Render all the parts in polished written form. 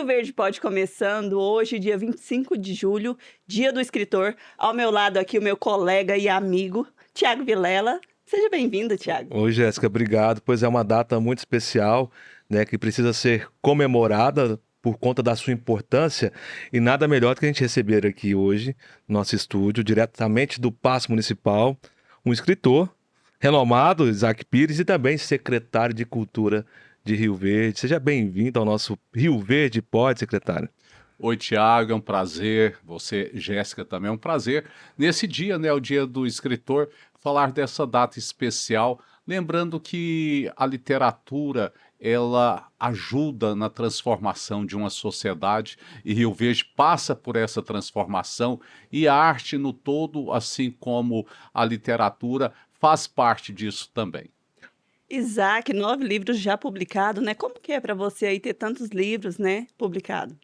Verde Pod começando hoje, dia 25 de julho, dia do escritor. Ao meu lado aqui o meu colega e amigo, Tiago Vilela. Seja bem-vindo, Tiago. Oi, Jéssica, obrigado. Pois é uma data muito especial, né, que precisa ser comemorada por conta da sua importância e nada melhor do que a gente receber aqui hoje, no nosso estúdio, diretamente do Paço Municipal, um escritor renomado, Isaac Pires, e também secretário de Cultura de Rio Verde. Seja bem-vindo ao nosso Rio Verde Pod, secretário. Oi, Tiago, é um prazer. Você, Jéssica, também é um prazer. Nesse dia, né, o dia do escritor, falar dessa data especial, lembrando que a literatura, ela ajuda na transformação de uma sociedade e Rio Verde passa por essa transformação e a arte no todo, assim como a literatura, faz parte disso também. Isaac, 9 livros já publicados, né? Como que é para você aí ter tantos livros, né, publicados?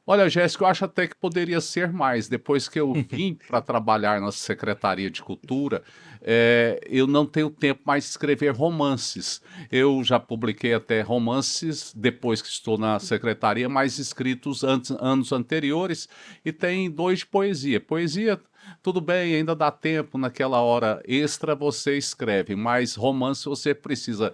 Olha, Jéssica, eu acho até que poderia ser mais. Depois que eu vim para trabalhar na Secretaria de Cultura, eu não tenho tempo mais de escrever romances. Eu já publiquei até romances depois que estou na Secretaria, mais escritos anos anteriores, e tem 2 de poesia. Poesia, tudo bem, ainda dá tempo, naquela hora extra você escreve, mas romance você precisa,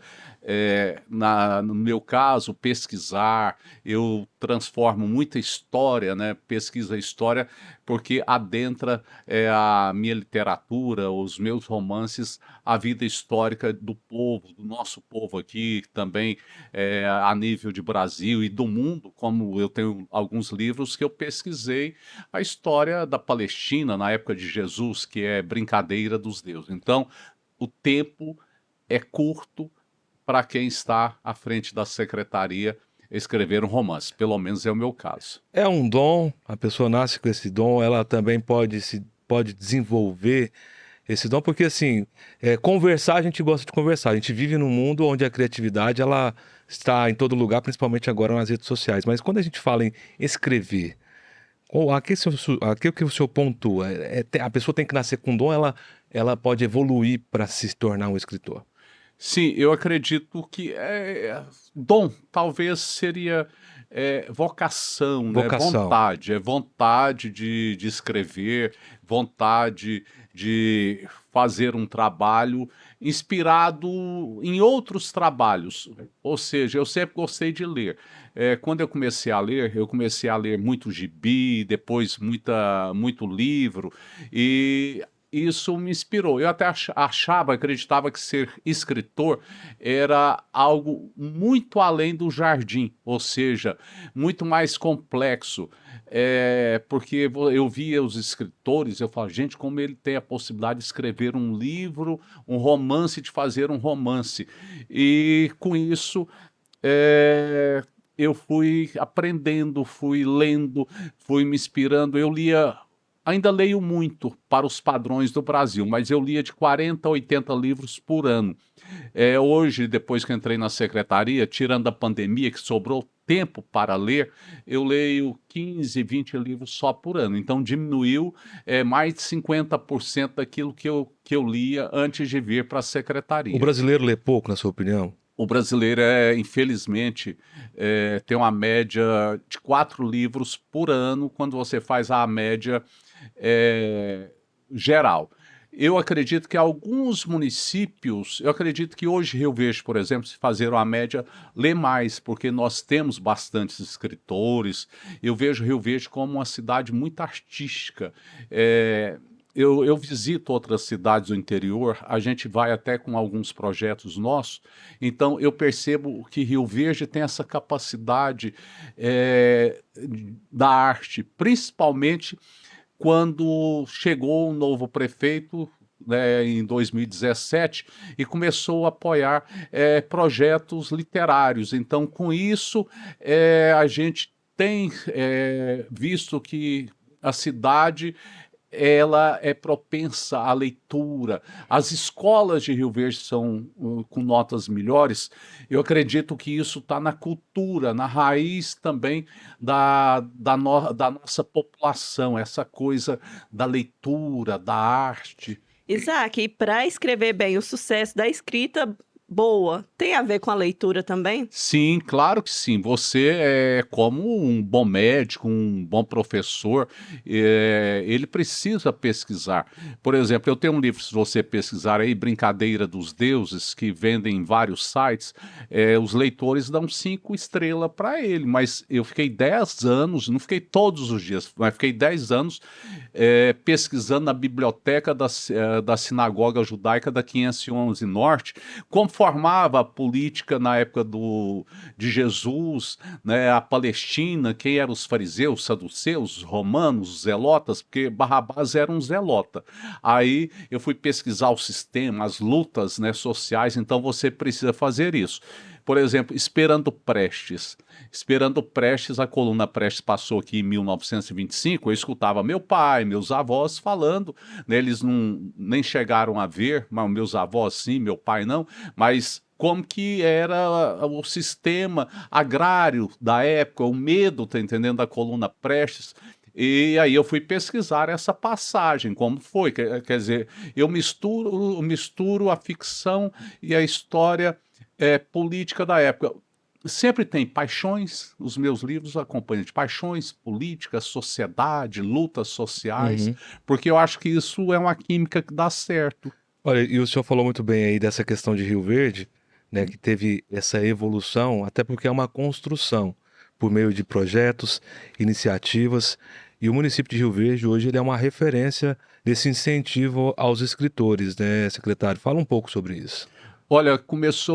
no meu caso, pesquisar. Eu transformo muita história, né? Pesquisa a história, porque adentra a minha literatura, os meus romances, a vida histórica do povo, do nosso povo aqui, também a nível de Brasil e do mundo, como eu tenho alguns livros que eu pesquisei a história da Palestina na época de Jesus, que é brincadeira dos deuses. Então, o tempo é curto para quem está à frente da secretaria escrever um romance, pelo menos é o meu caso. É um dom, a pessoa nasce com esse dom, ela também pode desenvolver esse dom, porque assim, conversar, a gente gosta de conversar. A gente vive num mundo onde a criatividade ela está em todo lugar, principalmente agora nas redes sociais. Mas quando a gente fala em escrever, aqui o que o senhor pontua, a pessoa tem que nascer com dom, ela pode evoluir para se tornar um escritor. Sim, eu acredito que dom talvez seria vocação, né? Vocação. Vontade de escrever, vontade de fazer um trabalho inspirado em outros trabalhos. Ou seja, eu sempre gostei de ler. Quando eu comecei a ler muito gibi, depois muito livro, e isso me inspirou. Eu até acreditava que ser escritor era algo muito além do jardim, ou seja, muito mais complexo. Porque eu via os escritores, eu falo, gente, como ele tem a possibilidade de escrever um livro, um romance, de fazer um romance. E com isso, eu fui aprendendo, fui lendo, fui me inspirando. Ainda leio muito para os padrões do Brasil, mas eu lia de 40 a 80 livros por ano. Hoje, depois que entrei na secretaria, tirando a pandemia, que sobrou tempo para ler, eu leio 15, 20 livros só por ano. Então diminuiu mais de 50% daquilo que eu lia antes de vir para a O secretaria. brasileiro lê pouco, na sua opinião? O brasileiro, infelizmente, tem uma média de 4 livros por ano, quando você faz a média geral. Eu acredito que alguns municípios, eu acredito que hoje Rio Verde, por exemplo, se fazer uma média, lê mais, porque nós temos bastantes escritores. Eu vejo Rio Verde como uma cidade muito artística. Eu visito outras cidades do interior, a gente vai até com alguns projetos nossos, então eu percebo que Rio Verde tem essa capacidade da arte, principalmente quando chegou um novo prefeito, né, em 2017, e começou a apoiar projetos literários. Então, com isso, a gente tem visto que a cidade ela é propensa à leitura. As escolas de Rio Verde são com notas melhores. Eu acredito que isso está na cultura, na raiz também da nossa população, essa coisa da leitura, da arte. Isaac, e para escrever bem, o sucesso da escrita boa tem a ver com a leitura também? Sim, claro que sim. Você é como um bom médico, um bom professor, ele precisa pesquisar. Por exemplo, eu tenho um livro, se você pesquisar aí, Brincadeira dos Deuses, que vendem em vários sites, os leitores dão 5 estrelas para ele, mas eu fiquei 10 anos, não fiquei todos os dias, mas fiquei 10 anos pesquisando na biblioteca da Sinagoga Judaica da 511 Norte, como formava a política na época de Jesus, né, a Palestina, quem eram os fariseus, saduceus, os romanos, os zelotas, porque Barrabás era um zelota. Aí eu fui pesquisar o sistema, as lutas, né, sociais, então você precisa fazer isso. Por exemplo, Esperando Prestes. Esperando Prestes, a coluna Prestes passou aqui em 1925, eu escutava meu pai, meus avós falando, né, eles nem chegaram a ver, mas meus avós sim, meu pai não, mas como que era o sistema agrário da época, o medo, tá entendendo, da coluna Prestes. E aí eu fui pesquisar essa passagem, como foi, quer dizer, eu misturo a ficção e a história política da época. Sempre tem paixões, os meus livros acompanham de paixões, política, sociedade, lutas sociais, Uhum. porque eu acho que isso é uma química que dá certo. Olha, e o senhor falou muito bem aí dessa questão de Rio Verde, né, que teve essa evolução, até porque é uma construção por meio de projetos, iniciativas, e o município de Rio Verde hoje ele é uma referência desse incentivo aos escritores, né, secretário? Fala um pouco sobre isso. Olha,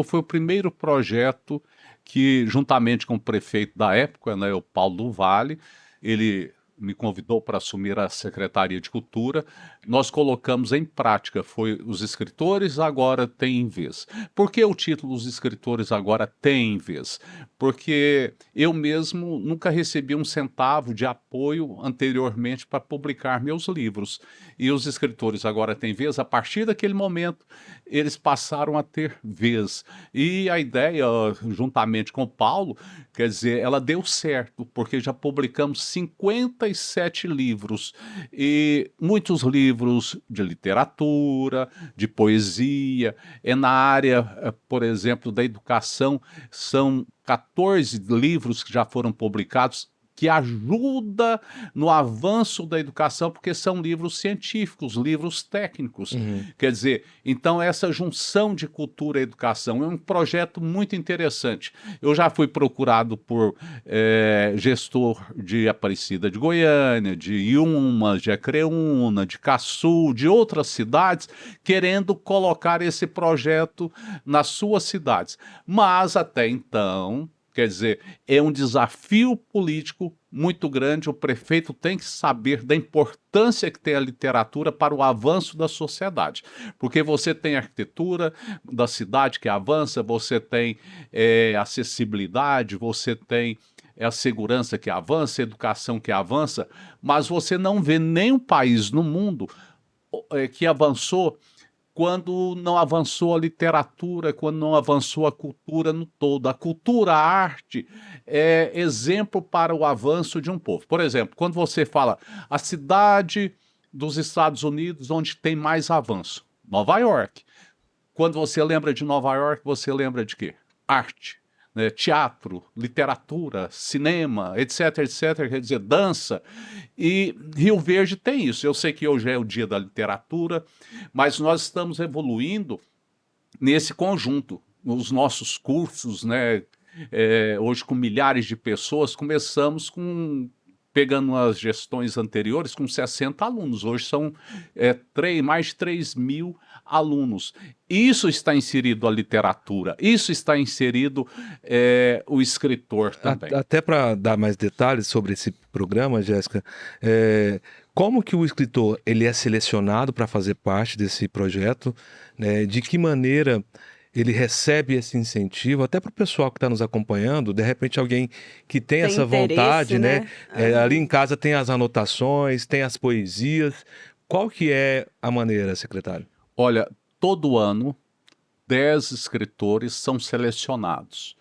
foi o primeiro projeto que, juntamente com o prefeito da época, né, o Paulo do Vale, ele me convidou para assumir a Secretaria de Cultura, nós colocamos em prática, foi os escritores agora têm vez. Por que o título Os Escritores Agora Têm Vez? Porque eu mesmo nunca recebi um centavo de apoio anteriormente para publicar meus livros. E os escritores agora têm vez, a partir daquele momento, eles passaram a ter vez. E a ideia, juntamente com o Paulo, quer dizer, ela deu certo, porque já publicamos 57 livros, e muitos livros de literatura, de poesia, na área, por exemplo, da educação, são 14 livros que já foram publicados, que ajuda no avanço da educação, porque são livros científicos, livros técnicos. Uhum. Quer dizer, então essa junção de cultura e educação é um projeto muito interessante. Eu já fui procurado por gestor de Aparecida de Goiânia, de Yuma, de Acreúna, de Caçu, de outras cidades, querendo colocar esse projeto nas suas cidades. Mas até então, quer dizer, é um desafio político muito grande. O prefeito tem que saber da importância que tem a literatura para o avanço da sociedade. Porque você tem a arquitetura da cidade que avança, você tem acessibilidade, você tem a segurança que avança, a educação que avança, mas você não vê nenhum país no mundo que avançou quando não avançou a literatura, quando não avançou a cultura no todo. A cultura, a arte é exemplo para o avanço de um povo. Por exemplo, quando você fala a cidade dos Estados Unidos onde tem mais avanço, Nova York. Quando você lembra de Nova York, você lembra de quê? Arte. Né, teatro, literatura, cinema, etc, etc, quer dizer, dança. E Rio Verde tem isso. Eu sei que hoje é o dia da literatura, mas nós estamos evoluindo nesse conjunto. Os nossos cursos, né, hoje com milhares de pessoas, começamos pegando as gestões anteriores, com 60 alunos. Hoje são mais de 3 mil alunos. Isso está inserido a literatura, isso está inserido o escritor também. Até para dar mais detalhes sobre esse programa, Jéssica, como que o escritor ele é selecionado para fazer parte desse projeto, né? De que maneira ele recebe esse incentivo, até para o pessoal que está nos acompanhando, de repente alguém que tem essa vontade, né? Ali em casa tem as anotações, tem as poesias. Qual que é a maneira, secretário? Olha, todo ano 10 escritores são selecionados.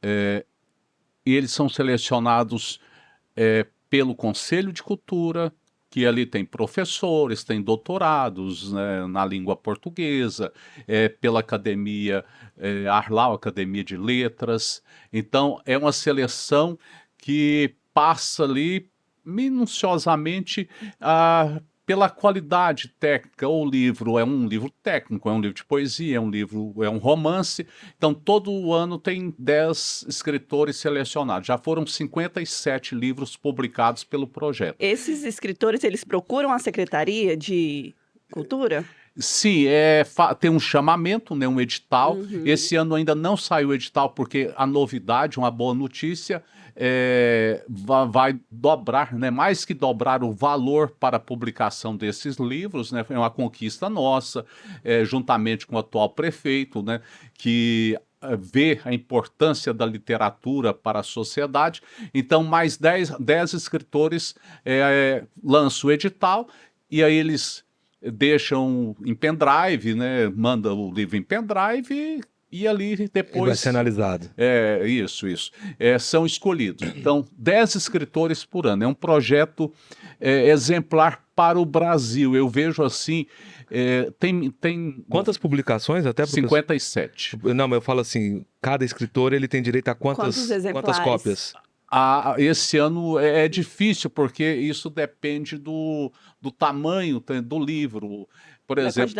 E eles são selecionados pelo Conselho de Cultura, porque ali tem professores, tem doutorados, né, na língua portuguesa, pela Academia Arlau, Academia de Letras. Então, é uma seleção que passa ali minuciosamente pela qualidade técnica. O livro é um livro técnico, é um livro de poesia, é um romance. Então, todo ano tem 10 escritores selecionados. Já foram 57 livros publicados pelo projeto. Esses escritores, eles procuram a Secretaria de Cultura? Sim, tem um chamamento, né, um edital. Esse ano ainda não saiu o edital, porque a novidade, uma boa notícia, vai dobrar, né, mais que dobrar o valor para a publicação desses livros, né, foi uma conquista nossa, juntamente com o atual prefeito, né, que vê a importância da literatura para a sociedade. Então, mais 10 escritores lançam o edital, e aí eles deixam em pendrive, né? Manda o livro em pendrive e ali depois... Ele vai ser analisado. Isso. São escolhidos. Então, 10 escritores por ano. É um projeto exemplar para o Brasil. Eu vejo assim... tem Quantas publicações até, professor? 57. Não, mas eu falo assim, cada escritor ele tem direito a quantas cópias? Esse ano é difícil, porque isso depende do tamanho do livro. Por exemplo,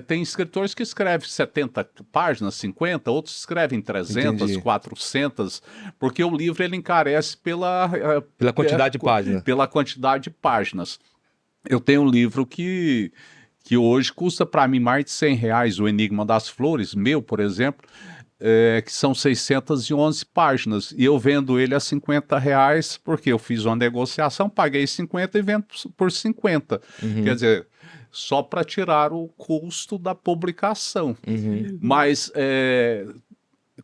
tem escritores que escrevem 70 páginas, 50, outros escrevem 300, Entendi. 400, porque o livro ele encarece pela quantidade de páginas. Pela quantidade de páginas. Eu tenho um livro que hoje custa para mim mais de R$100, O Enigma das Flores, meu, por exemplo, que são 611 páginas, e eu vendo ele a R$50, porque eu fiz uma negociação, paguei 50 e vendo por 50. Quer dizer, só para tirar o custo da publicação. Mas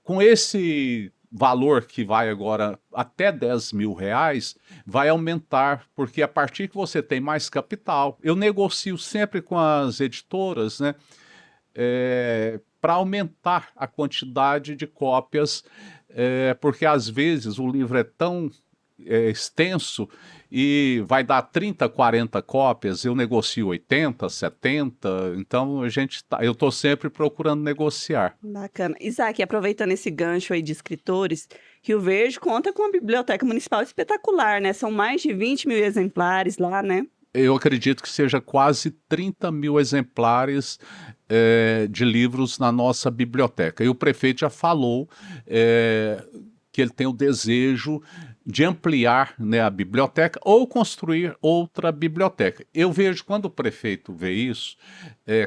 com esse valor que vai agora até R$10.000, vai aumentar, porque a partir que você tem mais capital, eu negocio sempre com as editoras, né? Para aumentar a quantidade de cópias, porque às vezes o livro é tão extenso e vai dar 30, 40 cópias, eu negocio 80, 70, então eu estou sempre procurando negociar. Bacana. Isaac, aproveitando esse gancho aí de escritores, Rio Verde conta com uma biblioteca municipal espetacular, né? São mais de 20 mil exemplares lá, né? Eu acredito que seja quase 30 mil exemplares de livros na nossa biblioteca. E o prefeito já falou que ele tem o desejo de ampliar, né, a biblioteca ou construir outra biblioteca. Eu vejo, quando o prefeito vê isso,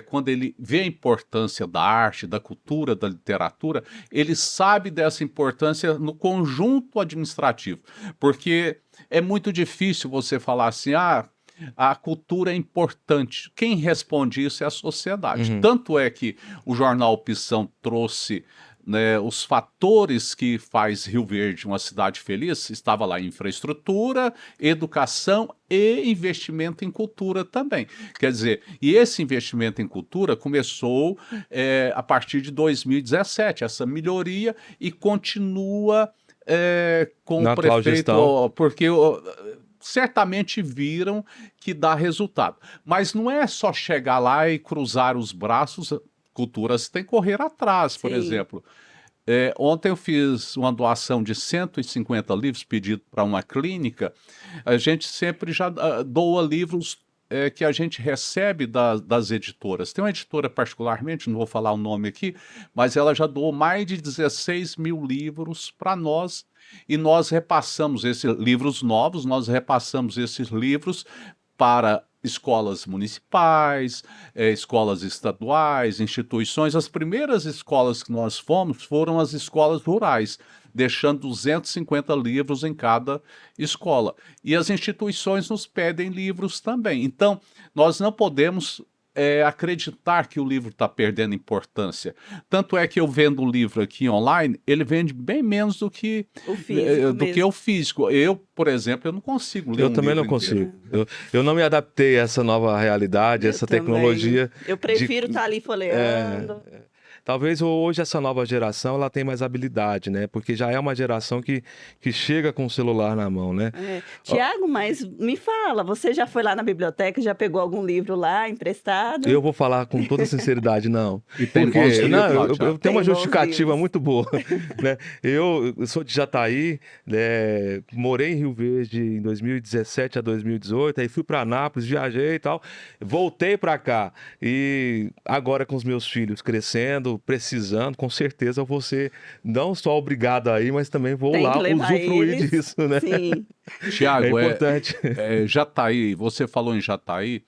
quando ele vê a importância da arte, da cultura, da literatura, ele sabe dessa importância no conjunto administrativo, porque é muito difícil você falar assim, a cultura é importante. Quem responde isso é a sociedade. Tanto é que o jornal Opção trouxe, né, os fatores que faz Rio Verde uma cidade feliz. Estava lá infraestrutura, educação e investimento em cultura também. Quer dizer, e esse investimento em cultura começou a partir de 2017, essa melhoria, e continua com o prefeito, porque certamente viram que dá resultado. Mas não é só chegar lá e cruzar os braços, culturas tem que correr atrás, por exemplo. Ontem eu fiz uma doação de 150 livros, pedido para uma clínica. A gente sempre já doa livros que a gente recebe das editoras. Tem uma editora particularmente, não vou falar o nome aqui, mas ela já doou mais de 16 mil livros para nós, e nós repassamos esses livros novos, nós repassamos esses livros para escolas municipais, escolas estaduais, instituições. As primeiras escolas que nós fomos foram as escolas rurais, deixando 250 livros em cada escola. E as instituições nos pedem livros também. Então, nós não podemos acreditar que o livro está perdendo importância. Tanto é que eu vendo um livro aqui online, ele vende bem menos do que o físico. Eu, por exemplo, eu não consigo ler um livro. Eu também não consigo. Eu não me adaptei a essa nova realidade, essa tecnologia. Eu prefiro estar ali folheando. Talvez hoje essa nova geração ela tem mais habilidade, né? Porque já é uma geração que chega com o celular na mão, né? Tiago, mas me fala, você já foi lá na biblioteca, já pegou algum livro lá emprestado? Eu vou falar com toda sinceridade, não. E tem Porque bons livros não, lá, eu Thiago. tenho Tem uma bons justificativa livros. muito boa, né? Eu sou de Jataí, né? Morei em Rio Verde em 2017 a 2018, aí fui para Anápolis, viajei e tal, voltei para cá e agora com os meus filhos crescendo, precisando, com certeza eu vou ser não só obrigado aí, mas também vou Tem lá que levar usufruir eles. disso, né? Sim. É Tiago, importante. Jataí, você falou em Jataí,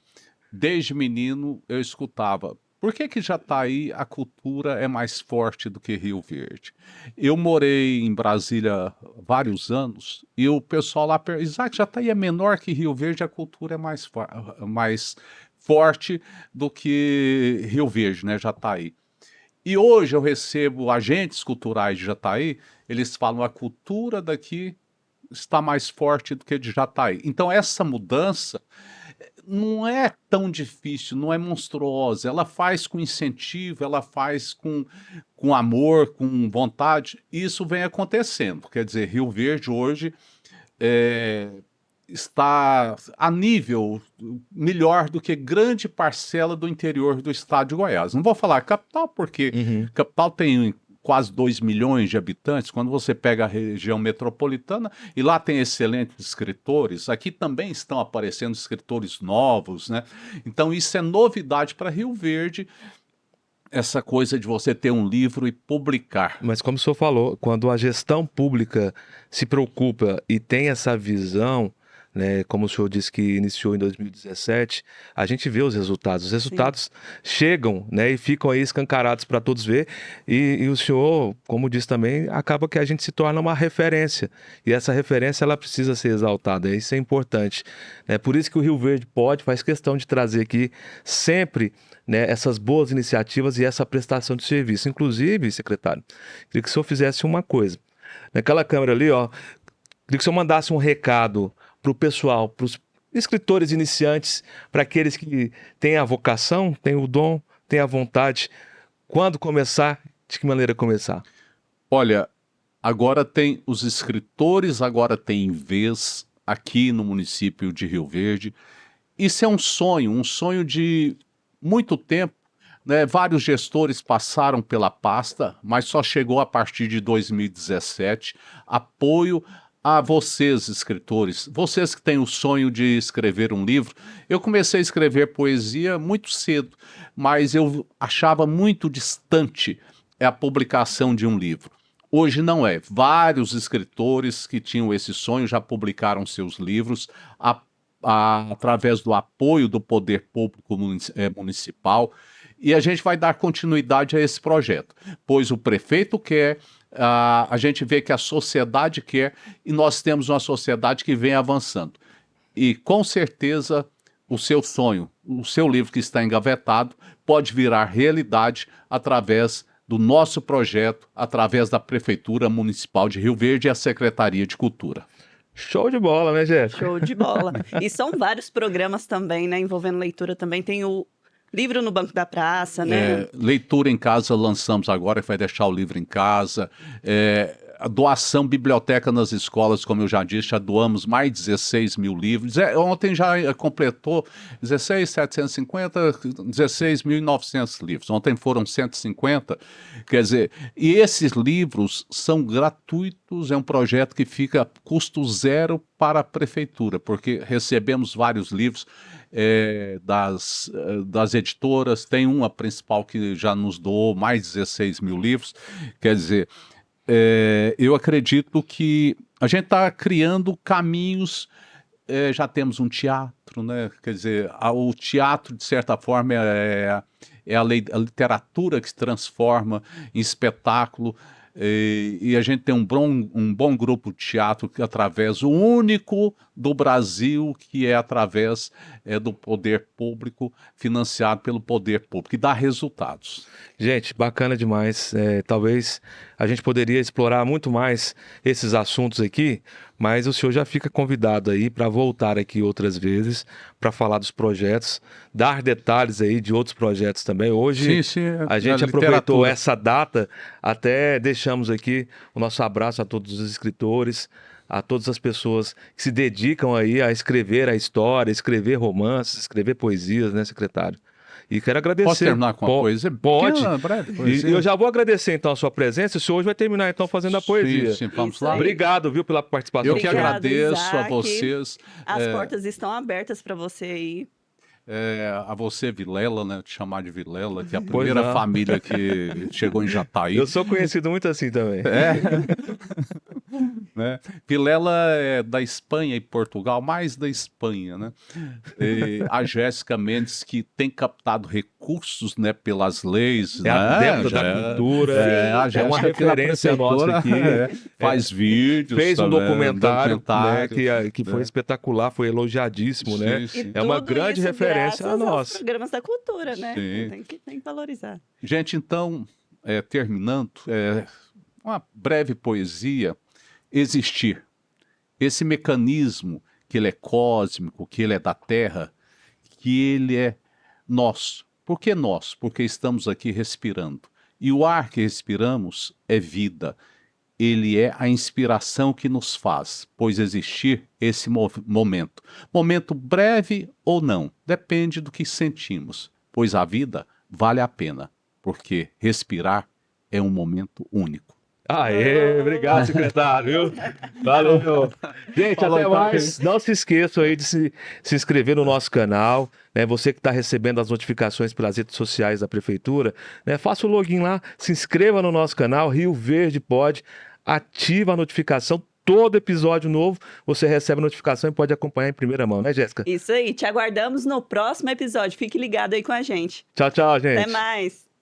desde menino eu escutava. Por que que Jataí a cultura é mais forte do que Rio Verde? Eu morei em Brasília vários anos e o pessoal lá pergunta, Isaac, Jataí é menor que Rio Verde, a cultura é mais forte do que Rio Verde, né, Jataí. E hoje eu recebo agentes culturais de Jataí, eles falam a cultura daqui está mais forte do que de Jataí. Então essa mudança não é tão difícil, não é monstruosa. Ela faz com incentivo, ela faz com amor, com vontade. E isso vem acontecendo. Quer dizer, Rio Verde hoje é, está a nível melhor do que grande parcela do interior do estado de Goiás. Não vou falar capital, porque Uhum. capital tem quase 2 milhões de habitantes. Quando você pega a região metropolitana, e lá tem excelentes escritores, aqui também estão aparecendo escritores novos, né? Então isso é novidade para Rio Verde, essa coisa de você ter um livro e publicar. Mas como o senhor falou, quando a gestão pública se preocupa e tem essa visão, né, como o senhor disse que iniciou em 2017, a gente vê os resultados. Os resultados chegam, né, e ficam aí escancarados para todos ver. E o senhor, como disse também, acaba que a gente se torna uma referência. E essa referência ela precisa ser exaltada. Isso é importante. É por isso que o Rio Verde faz questão de trazer aqui sempre, né, essas boas iniciativas e essa prestação de serviço. Inclusive, secretário, queria que o senhor fizesse uma coisa. Naquela câmera ali, ó, queria que o senhor mandasse um recado para o pessoal, para os escritores iniciantes, para aqueles que têm a vocação, têm o dom, têm a vontade. Quando começar? De que maneira começar? Olha, agora tem os escritores, agora tem vez aqui no município de Rio Verde. Isso é um sonho de muito tempo, né? Vários gestores passaram pela pasta, mas só chegou a partir de 2017 apoio a vocês, escritores, vocês que têm o sonho de escrever um livro. Eu comecei a escrever poesia muito cedo, mas eu achava muito distante a publicação de um livro. Hoje não é. Vários escritores que tinham esse sonho já publicaram seus livros através do apoio do poder público municipal, e a gente vai dar continuidade a esse projeto, pois o prefeito quer, a gente vê que a sociedade quer, e nós temos uma sociedade que vem avançando. E com certeza o seu sonho, o seu livro que está engavetado, pode virar realidade através do nosso projeto, através da Prefeitura Municipal de Rio Verde e a Secretaria de Cultura. Show de bola, né, Jéssica? Show de bola. E são vários programas também, né, envolvendo leitura também. Tem o Livro no Banco da Praça, né? Leitura em casa lançamos agora, que vai deixar o livro em casa. A doação biblioteca nas escolas, como eu já disse, já doamos mais de 16 mil livros. Ontem já completou 16.750, 16.900 livros. Ontem foram 150. Quer dizer, e esses livros são gratuitos, é um projeto que fica custo zero para a prefeitura, porque recebemos vários livros das editoras, tem uma principal que já nos doou mais de 16 mil livros. Quer dizer, eu acredito que a gente está criando caminhos, já temos um teatro, né? Quer dizer, o teatro, de certa forma, é a literatura que se transforma em espetáculo, e a gente tem um bom grupo de teatro que, através, o único do Brasil, que é através do poder público, financiado pelo poder público, e dá resultados. Gente, bacana demais. Talvez a gente poderia explorar muito mais esses assuntos aqui, mas o senhor já fica convidado aí para voltar aqui outras vezes para falar dos projetos, dar detalhes aí de outros projetos também. Hoje a gente aproveitou essa data, até deixamos aqui o nosso abraço a todos os escritores, a todas as pessoas que se dedicam aí a escrever a história, escrever romances, escrever poesias, né, secretário? E quero agradecer. Posso terminar com a poesia? Pode. Pequena, breve poesia. E eu já vou agradecer então a sua presença. O senhor hoje vai terminar então fazendo a poesia. Sim, vamos lá. Obrigado, viu, pela participação. Eu que Obrigado, agradeço Isaac. a vocês. As portas estão abertas para você aí. A você, Vilela, né? Te chamar de Vilela, que é a Pois primeira não. família que chegou em Jataí. Eu sou conhecido muito assim também. Né? Vilela é da Espanha e Portugal, mais da Espanha, né? E a Jéssica Mendes, que tem captado recursos, né, pelas leis, É né? adepta da cultura. A Jéssica uma aqui na referência nossa prefeitura, aqui. faz vídeos. Fez um também, documentário, né, documentários, que foi espetacular, foi elogiadíssimo, né? Sim. E É uma tudo grande isso referência a graças aos nós. programas da cultura, né? Sim. Tem que valorizar. Gente, então, terminando, uma breve poesia. Existir. Esse mecanismo, que ele é cósmico, que ele é da Terra, que ele é nosso. Por que nós? Porque estamos aqui respirando. E o ar que respiramos é vida. Ele é a inspiração que nos faz, pois existir esse momento. Momento breve ou não, depende do que sentimos, pois a vida vale a pena, porque respirar é um momento único. Aê, obrigado, secretário. Viu? Valeu. Gente, Falou, até então, mais. Não se esqueçam aí de se inscrever no nosso canal, né? Você que está recebendo as notificações pelas redes sociais da Prefeitura, né? Faça o login lá, se inscreva no nosso canal, Rio Verde Pod, ativa a notificação. Todo episódio novo, você recebe a notificação e pode acompanhar em primeira mão, né, Jéssica? Isso aí, te aguardamos no próximo episódio. Fique ligado aí com a gente. Tchau, tchau, gente. Até mais.